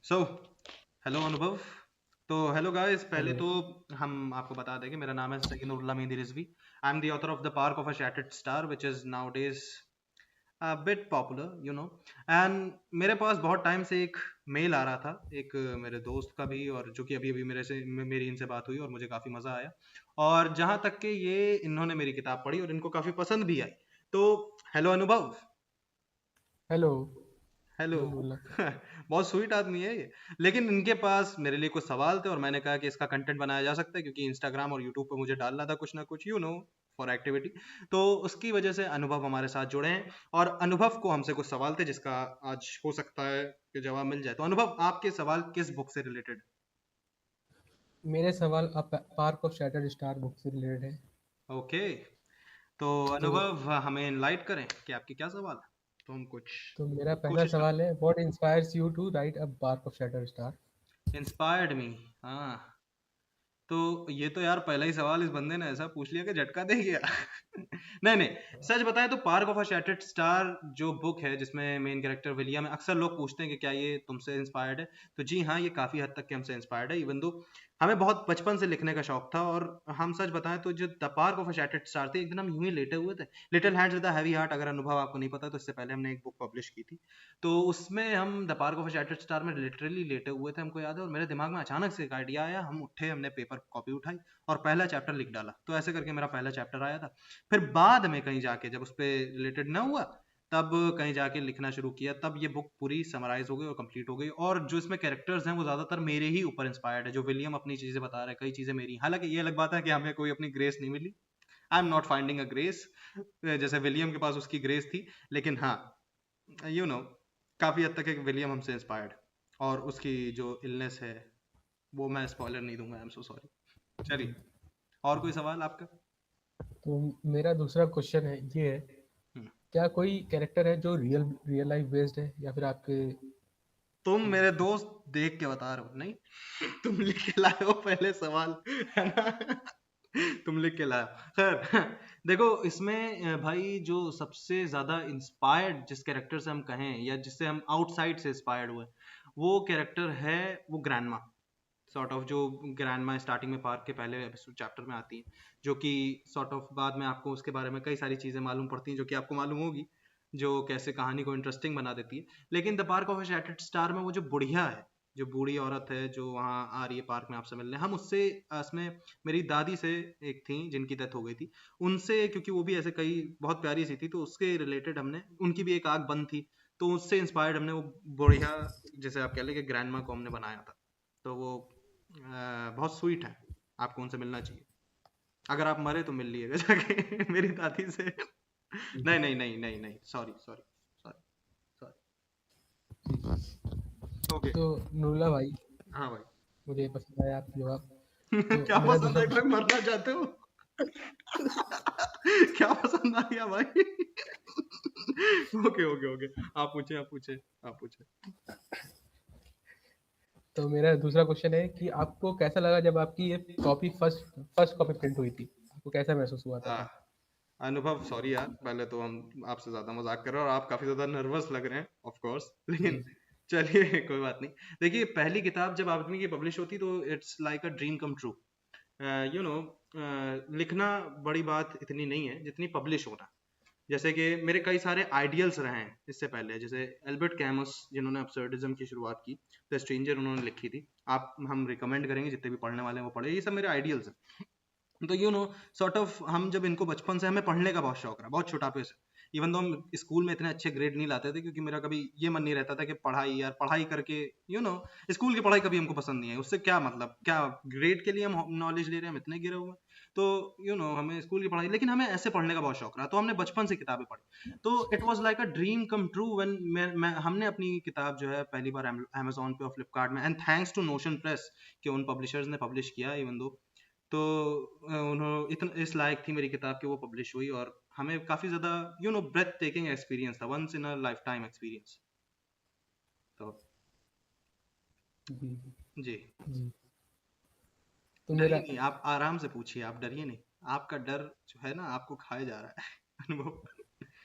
So hello अनुभव। तो hello guys, पहले हेलो। तो हम आपको बता दें कि मेरा नाम है Sakinullah Mehndi Rizvi. I am the author of the park of a shattered star which is nowadays bit popular and मेरे पास बहुत टाइम से एक मेल आ रहा था, एक मेरे दोस्त का भी, और जो कि अभी अभी मेरी इनसे बात हुई और मुझे काफ़ी मज़ा आया। और जहाँ तक कि ये इन्होंने मेरी किताब पढ़ी और इनको काफ़ी पसंद भी आई। तो हेलो अनुभव। हेलो। हेलो। हेलो नूला। बहुत स्वीट आदमी है ये। लेकिन इनके पास मेरे लिए कुछ सवाल थे और मैंने कहा कि इसका कंटेंट बनाया जा सकता है, क्योंकि इंस्टाग्राम और यूट्यूब पे मुझे डालना था कुछ ना कुछ फॉर एक्टिविटी। तो उसकी वजह से अनुभव हमारे साथ जुड़े हैं और अनुभव को हमसे कुछ सवाल थे जिसका आज हो सकता है कि जवाब मिल जाए। तो अनुभव, आपके सवाल किस बुक से रिलेटेड? मेरे सवाल अब park of shattered star book से रिलेटेड है। ओके। तो तो अनुभव, हमें इनलाइट करें कि आपके क्या सवाल है, तो हम कुछ तो मेरा पहला कोशिश सवाल करते है, what inspires you to write a park of shattered star? हैं। Inspired me. हाँ, तो ये तो यार पहला ही सवाल इस बंदे ने ऐसा पूछ लिया कि झटका दे गया। नहीं नहीं, सच बताएं तो park of a shattered star जो बुक है जिसमें मेन कैरेक्टर विलियम है, अक्सर लोग पूछते हैं कि क्या ये तुमसे इंस्पायर्ड है। तो जी हाँ, ये काफी हद तक के हमसे इंस्पायर्ड है। इवन दो हमें बहुत बचपन से लिखने का शौक था, और हम सच बताएं तो जो the park of a shattered star थे, एक दिन हम यूं ही लेटे हुए थे। Little hands with a heavy heart, अगर अनुभव आपको नहीं पता तो इससे पहले हमने एक बुक पब्लिश की थी। तो उसमें हम the park of a shattered star में लिटरली लेटे हुए थे, हमको याद है, और मेरे दिमाग में अचानक से एक आइडिया आया। हम उठे, हमने पेपर कॉपी उठाई और पहला चैप्टर लिख डाला। तो ऐसे करके मेरा पहला चैप्टर आया था। फिर बाद में कहीं जाके जब उस पर रिलेटेड ना हुआ, तब कहीं जाके लिखना शुरू किया, तब ये बुक पूरी समराइज हो गई और कंप्लीट हो गई। और जो इसमें कैरेक्टर्स हैं वो ज्यादातर मेरे ही ऊपर इंस्पायर्ड है। जो विलियम अपनी चीजें बता रहा है, कई चीजें मेरी, हालांकि ये अलग बात है कि हमें कोई अपनी ग्रेस नहीं मिली। I am not finding a grace, जैसे विलियम के पास उसकी ग्रेस थी। लेकिन हाँ, यू नो काफी हद तक एक विलियम हमसे इंस्पायर्ड, और उसकी जो इलनेस है वो मैं स्पॉइलर नहीं दूंगा। I am so sorry. चलिए, और कोई सवाल आपका? तो मेरा दूसरा क्वेश्चन है ये है, हम्म। क्या कोई कैरेक्टर है जो रियल रियल लाइफ बेस्ड है या फिर आपके? तुम मेरे दोस्त देख के बता रहे हो नहीं? तुम लिख के लाए हो पहले सवाल, है ना? तुम लिख के लाए हो। खैर, देखो इसमें भाई जो सबसे ज्यादा इंस्पायर्ड जिस कैरेक्टर से हम कहें, या जिससे हम आउटसाइड से इंस्पायर्ड हुए, वो कैरेक्टर है वो ग्रैंडमा। सॉर्ट ऑफ जो ग्रैंडमा स्टार्टिंग में पार्क के पहले चैप्टर में आती है, जो कि सॉर्ट ऑफ बाद में आपको उसके बारे में कई सारी चीजें मालूम पड़ती हैं, जो कि आपको मालूम होगी, जो कैसे कहानी को इंटरेस्टिंग बना देती है। लेकिन the park of shattered star में वो जो बुढ़िया है, जो बूढ़ी औरत है जो वहाँ आ रही है पार्क में आपसे मिलने, हम उससे उसमें मेरी दादी से, एक थी जिनकी डेथ हो गई थी, उनसे, क्योंकि वो भी ऐसे कई बहुत प्यारी सी थी, तो उसके रिलेटेड हमने, उनकी भी एक आग बंद थी, तो उससे इंस्पायर्ड हमने वो बुढ़िया, जैसे आप कह लें कि ग्रैंडमा को हमने बनाया था। तो वो बहुत स्वीट है, आपको उनसे मिलना चाहिए। अगर आप मरे तो मिल लिएगा जाके मेरी दादी से। नहीं नहीं नहीं नहीं नहीं, sorry sorry sorry sorry. Okay. तो नूला भाई, हाँ भाई। मुझे पसंद आया आपका जवाब। तो क्या मेरा पसंद दूसरा है, कोई क्वेश्चन। मरना चाहते हो? क्या पसंद आ गया भाई? ओके ओके ओके, आप पूछे आप पूछे आप पूछे। तो मेरा दूसरा क्वेश्चन है कि आपको कैसा लगा जब आपकी ये copy first first copy print हुई थी? आपको कैसा महसूस हुआ था हाँ, तब? अनुभव सॉरी यार, पहले तो हम आपसे ज्यादा मजाक कर रहे हैं और आप काफी ज्यादा नर्वस लग रहे हैं ऑफ कोर्स। लेकिन जी। चलिए कोई बात नहीं। देखिए, पहली किताब जब आदमी की पब्लिश होती तो it's like a dream come true. You know लिखना बड़ी बात इतनी नहीं है जितनी पब्लिश होना। जैसे कि मेरे कई सारे आइडियल्स रहे हैं इससे पहले, जैसे एल्बर्ट कैमस जिन्होंने अब्सर्डिज्म की शुरुआत की, द स्ट्रेंजर उन्होंने लिखी थी। आप, हम रिकमेंड करेंगे जितने भी पढ़ने वाले हैं वो पढ़े, ये सब मेरे आइडियल्स हैं। तो सॉर्ट ऑफ हम जब इनको बचपन से, हमें पढ़ने का बहुत शौक रहा, बहुत छोटापे से। इवन तो हम स्कूल में इतने अच्छे ग्रेड नहीं लाते थे, क्योंकि मेरा कभी ये मन नहीं रहता था कि पढ़ाई यार, पढ़ाई करके यू नो स्कूल की पढ़ाई कभी हमको पसंद नहीं है। उससे क्या मतलब, क्या ग्रेड के लिए हम नॉलेज ले रहे हैं, हम इतने गिरे हुए हैं। तो हमें स्कूल की पढ़ाई, लेकिन हमें ऐसे पढ़ने का बहुत शौक रहा, तो हमने बचपन से किताबें पढ़ी। तो it was like a dream come true when हमने अपनी किताब जो है पहली बार अमेजोन पे और फ्लिपकार्ट में, and thanks to Notion Press के उन पब्लिशर्स ने पब्लिश किया। इवन दो तो उन्होंने इतना इस लायक थी मेरी किताब कि वो पब्लिश हुई, और हमें काफी ज्यादा ब्रेथ टेकिंग एक्सपीरियंस था, once in a life time experience. तो जी। जी, जी। तो डरिए मेरा नहीं, आप आराम से पूछिए, आप डरिए नहीं। आपका डर जो है ना, आपको खाया जा रहा है। अनुभव।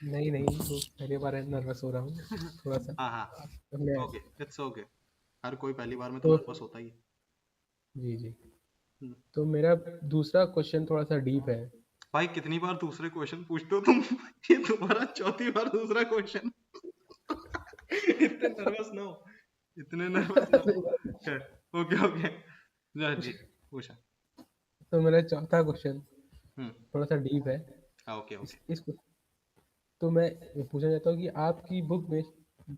नहीं नहीं, वो पहली बार नर्वस हो रहा हूँ थोड़ा सा। हाँ हाँ, मैं ओके, इट्स ओके। हर कोई पहली बार में तो तो नर्वस होता ही है। जी जी, हम्म। तो मेरा दूसरा क्वेश्चन थोड़ा सा डीप है। भाई कितनी बार दूसरे क्वेश्चन पूछते हो तुम? ये तुम्हारा चौथी बार दूसरा क्वेश्चन। इतने नर्वस ना हो, इतने नर्वस ना हो। खैर, ओके ओके, जा जी, पूछा। तो मेरा चौथा क्वेश्चन हम्म। थोड़ा सा डीप है। Okay okay. इस तो मैं ये पूछना चाहता हूँ कि आपकी बुक में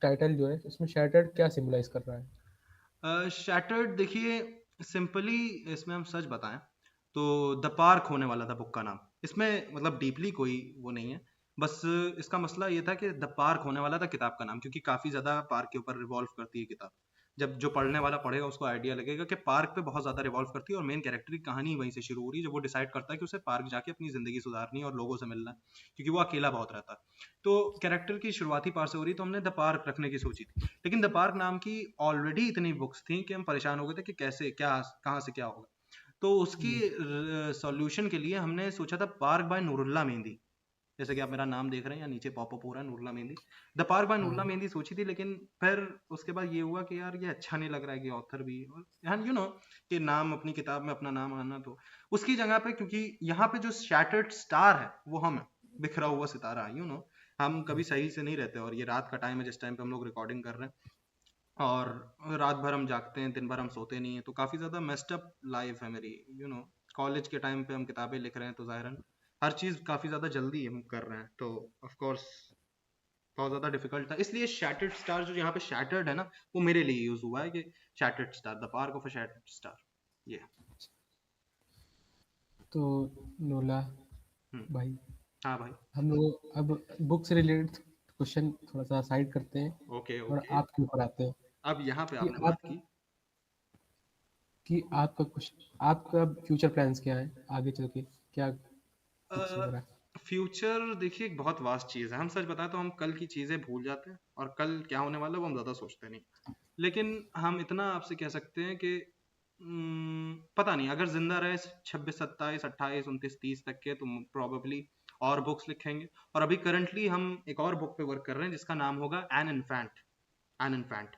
टाइटल जो है उसमें शैटर्ड क्या सिंबलाइज कर रहा है? शैटर्ड देखिए, सिंपली इसमें हम सच बताएं तो द पार्क होने वाला था बुक का नाम। इसमें मतलब डीपली कोई वो नहीं है, बस इसका मसला ये था कि द पार्क होने वाला था किताब का नाम, क्योंकि काफी ज्यादा पार्क के ऊपर रिवॉल्व करती है किताब। जब जो पढ़ने वाला पढ़ेगा उसको आइडिया लगेगा कि पार्क पे बहुत ज्यादा रिवॉल्व करती है, और मेन कैरेक्टर की कहानी वहीं से शुरू हो रही है जब वो डिसाइड करता है कि उसे पार्क जाके अपनी जिंदगी सुधारनी है और लोगों से मिलना है, क्योंकि वो अकेला बहुत रहता है। तो कैरेक्टर की शुरुआती पार्ट से हो रही, तो हमने द पार्क रखने की सोची थी, लेकिन द पार्क नाम की ऑलरेडी इतनी बुक्स थी कि हम परेशान हो गए थे कि कैसे क्या कहाँ से क्या होगा। तो उसकी जी सॉल्यूशन के लिए हमने सोचा था पार्क बाय नूरुल्ला मेहंदी। जैसे कि आप मेरा नाम देख रहे हैं, या नीचे पॉपअप हो रहा है Noorullah Mehndi. The park by Noorullah हाँ मेहंदी सोची थी, लेकिन फिर उसके बाद ये हुआ कि यार ये अच्छा नहीं लग रहा है कि ऑथर भी, और कि नाम अपनी किताब में अपना नाम आना, तो उसकी जगह पे, क्योंकि यहाँ पे जो शैटर्ड स्टार है वो हम हैं, बिखरा हुआ सितारा, हम कभी सही से नहीं रहते, और ये रात का टाइम है जिस टाइम पे हम लोग रिकॉर्डिंग कर रहे हैं, और रात भर हम जागते हैं, दिन भर हम सोते नहीं है, तो काफी ज्यादा मेस्ड अप लाइफ है मेरी। कॉलेज के टाइम पे हम किताबें लिख रहे हैं, तो जाहिरन हर चीज काफी ज्यादा जल्दी हम कर रहे हैं, तो ऑफ कोर्स बहुत ज्यादा डिफिकल्ट था, इसलिए शैटर्ड स्टार जो यहाँ पे शैटर्ड है ना, वो मेरे लिए यूज हुआ है कि shattered star, the park of a shattered star, ये। तो नोला हम्म। भाई, हाँ भाई। हम लोग अब बुक से रिलेटेड क्वेश्चन थोड़ा सा साइड करते हैं ओके और ओके। आपके ऊपर आते हैं अब यहाँ पे कि आपने आप बात की। कि आपका कुछ आपका फ्यूचर प्लान्स क्या है आगे चल के, क्या कुछ वगैरह? फ्यूचर देखिए एक बहुत वास्ट चीज है, हम सच बताएं तो हम कल की चीजें भूल जाते हैं, और कल क्या होने वाला है वो हम ज्यादा सोचते नहीं। लेकिन हम इतना आपसे कह सकते हैं कि पता नहीं, अगर जिंदा रहे 26 27 28 29 30 तक के, तो प्रॉबेबली और बुक्स लिखेंगे। और अभी करंटली हम एक और बुक पे वर्क कर रहे हैं जिसका नाम होगा एन इन्फेंट। एन इन्फेंट,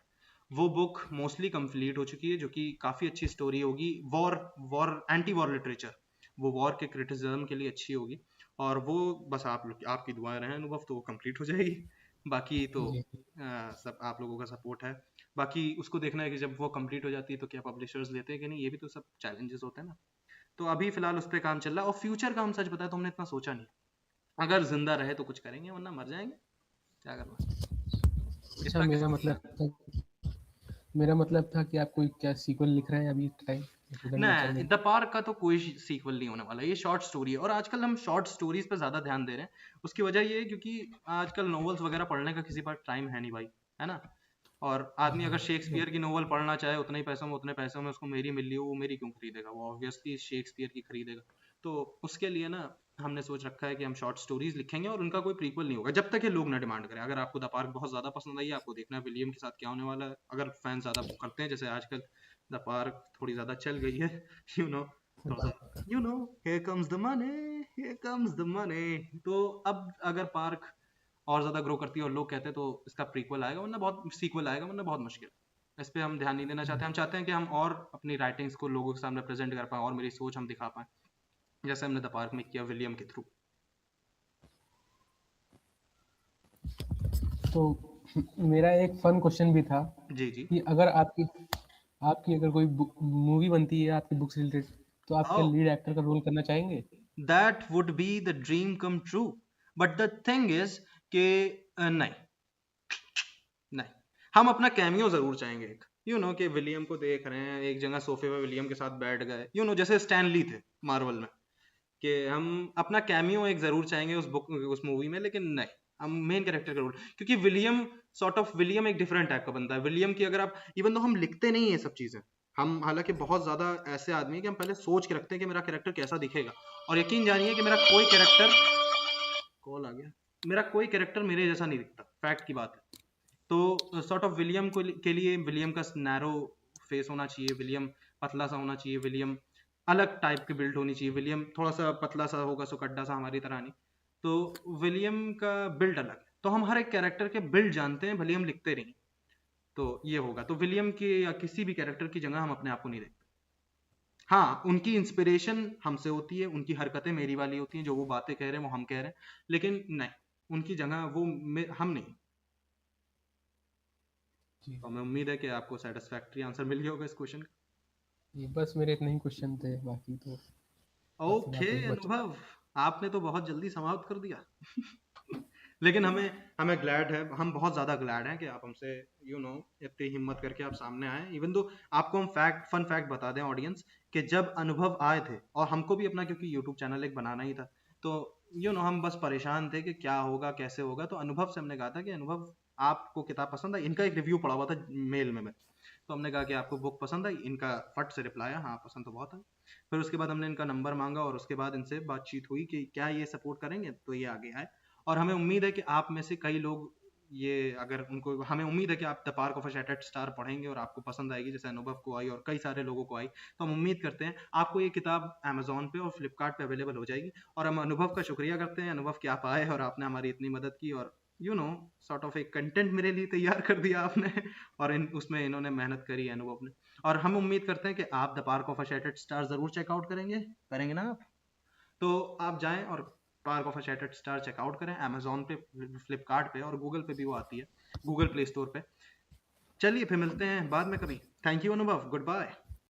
वो बुक मोस्टली कंप्लीट हो चुकी है, जो कि काफी अच्छी स्टोरी होगी, war war anti war literature, वो वॉर के क्रिटिसिज्म के लिए अच्छी होगी। और वो बस आप लोग आपकी दुआएं रहें अनुभव, तो वो कंप्लीट हो जाएगी। बाकी तो जी सब आप लोगों का सपोर्ट है। बाकी उसको देखना है कि जब वो कंप्लीट हो जाती है तो क्या पब्लिशर्स लेते हैं कि नहीं, ये भी तो सब चैलेंजेस होते हैं ना। तो अभी फिलहाल उस पर काम चल रहा है, और फ्यूचर का हम सच बताए तो हमने इतना सोचा नहीं। अगर जिंदा रहे तो कुछ करेंगे, वरना मर जाएंगे, क्या करना। अच्छा, इतना किस्मत में। मेरा मतलब था कि आप कोई क्या सीक्वल लिख रहे हैं अभी टाइम प्रेजेंट में चल नहीं, रही? द पार्क का तो कोई सीक्वल नहीं होने वाला, ये शॉर्ट स्टोरी है, और आजकल हम शॉर्ट स्टोरीज पे ज्यादा ध्यान दे रहे हैं। उसकी वजह ये है क्योंकि आजकल नॉवेल्स वगैरह पढ़ने का किसी पास टाइम है नहीं भाई, है ना। और आदमी अगर शेक्सपियर की नोवेल पढ़ना चाहे उतने ही पैसों में, उतने पैसों में उसको मेरी मिल रही हो, वो मेरी क्यों खरीदेगा, वो ऑब्वियसली शेक्सपियर की खरीदेगा। तो उसके लिए ना हमने सोच रखा है कि हम शॉर्ट स्टोरीज लिखेंगे, और उनका कोई प्रीक्वल नहीं होगा जब तक ये लोग ना डिमांड करें। अगर आपको द पार्क बहुत ज्यादा पसंद आई है, आपको देखना है विलियम के साथ क्या होने वाला है, अगर फैन ज्यादा करते हैं, जैसे आजकल द पार्क थोड़ी ज्यादा चल गई है, यू नो थोड़ा सा, here comes the money, here comes the money. तो अब अगर पार्क और ज्यादा ग्रो करती है और लोग कहते हैं, तो इसका प्रीक्वल आएगा, वरना बहुत सीक्वल आएगा, वरना बहुत मुश्किल। इस पे हम ध्यान नहीं देना चाहते, हम चाहते हैं कि हम और अपनी राइटिंग्स को लोगों के सामने प्रेजेंट कर पाएं, और मेरी सोच हम दिखा पाएं, जैसे हमने द पार्क में किया विलियम के थ्रू। तो मेरा एक फन क्वेश्चन भी था जी जी। कि अगर आपकी आपकी अगर कोई मूवी बनती है आपकी बुक से रिलेटेड, तो आप क्या ओह, लीड एक्टर का रोल करना चाहेंगे? That would be the dream come true, but the thing is कि नहीं, नहीं, हम अपना कैमियो जरूर चाहेंगे एक, कि विलियम को देख रहे हैं एक जगह सोफे पे, विलियम के साथ बैठ गए, जैसे स्टैनली थे मार्वल में, कि हम अपना कैमियो एक जरूर चाहेंगे उस बुक उस मूवी में, लेकिन नहीं, हम मेन कैरेक्टर का रोल, क्योंकि विलियम विलियम एक डिफरेंट टाइप का बंदा है। विलियम की अगर आप, इवन तो हम लिखते नहीं है सब चीजें, हम हालांकि बहुत ज्यादा ऐसे आदमी हैं कि हम पहले सोच के रखते हैं कि मेरा कैरेक्टर कैसा दिखेगा, और यकीन जानिए कि मेरा कोई कैरेक्टर, कॉल आ गया, मेरा कोई कैरेक्टर मेरे जैसा नहीं दिखता, फैक्ट की बात है। तो विलियम को के लिए विलियम का नैरो फेस होना चाहिए, विलियम पतला सा होना चाहिए, विलियम अलग टाइप की बिल्ड होनी चाहिए, विलियम थोड़ा सा पतला सा होगा, सुकड्डा सा, हमारी तरह नहीं। तो विलियम का बिल्ड अलग है, तो हम हर एक कैरेक्टर के बिल्ड जानते हैं, भले हम लिखते नहीं। तो ये होगा। तो विलियम के या किसी भी कैरेक्टर की जगह हम अपने आप को नहीं देखते। हाँ, उनकी इंस्पिरेशन हमसे होती है, उनकी हरकतें मेरी वाली होती हैं, जो वो बातें कह रहे हैं वो हम कह रहे हैं, लेकिन नहीं, उनकी जगह वो हम नहीं। जी तो हमें उम्मीद है कि आपको सेटिस्फैक्ट्री आंसर मिल गया होगा इस क्वेश्चन का। जी, बस मेरे इतने ही क्वेश्चन थे, बाकी तो काफी ओके आपने बच। अनुभव, आपने तो बहुत जल्दी समाप्त कर दिया। लेकिन हमें हमें ग्लैड है, हम बहुत ज़्यादा ग्लैड हैं कि आप हमसे इतनी हिम्मत करके आप सामने आए। इवन दो आपको हम फन फैक्ट बता दें ऑडियंस, कि जब अनुभव आए थे और हमको भी अपना क्योंकि यूट्यूब चैनल एक बनाना ही था, तो हम बस परेशान थे कि क्या होगा कैसे होगा। तो अनुभव से हमने कहा था कि अनुभव आपको किताब पसंद आई, इनका एक रिव्यू पड़ा हुआ था मेल में मैं, तो हमने कहा कि आपको बुक पसंद आई, इनका फट से रिप्लाई आया, हाँ पसंद तो बहुत है। फिर उसके बाद हमने इनका नंबर मांगा और उसके बाद इनसे बातचीत हुई कि क्या ये सपोर्ट करेंगे, तो ये आगे आए। और हमें उम्मीद है कि आप में से कई लोग ये, अगर उनको, हमें उम्मीद है कि आप the park of a shattered star पढ़ेंगे और आपको पसंद आएगी जैसे अनुभव को आई और कई सारे लोगों को आई। तो हम उम्मीद करते हैं आपको ये किताब अमेजोन पे और फ्लिपकार्ट पे अवेलेबल हो जाएगी। और हम अनुभव का शुक्रिया करते हैं, अनुभव कि आप आए और आपने हमारी इतनी मदद की, और सॉर्ट ऑफ एक कंटेंट मेरे लिए तैयार कर दिया आपने। और उसमें इन्होंने मेहनत करी है अनुभव ने। और हम उम्मीद करते हैं कि आप the park of a shattered star जरूर चेकआउट करेंगे ना आप? तो आप जाएं और park of a shattered star checkout करें अमेजोन पे, फ्लिपकार्ट पे और गूगल पे भी वो आती है, गूगल प्ले स्टोर पे। चलिए फिर मिलते हैं बाद में कभी। थैंक यू अनुभव, गुड बाय।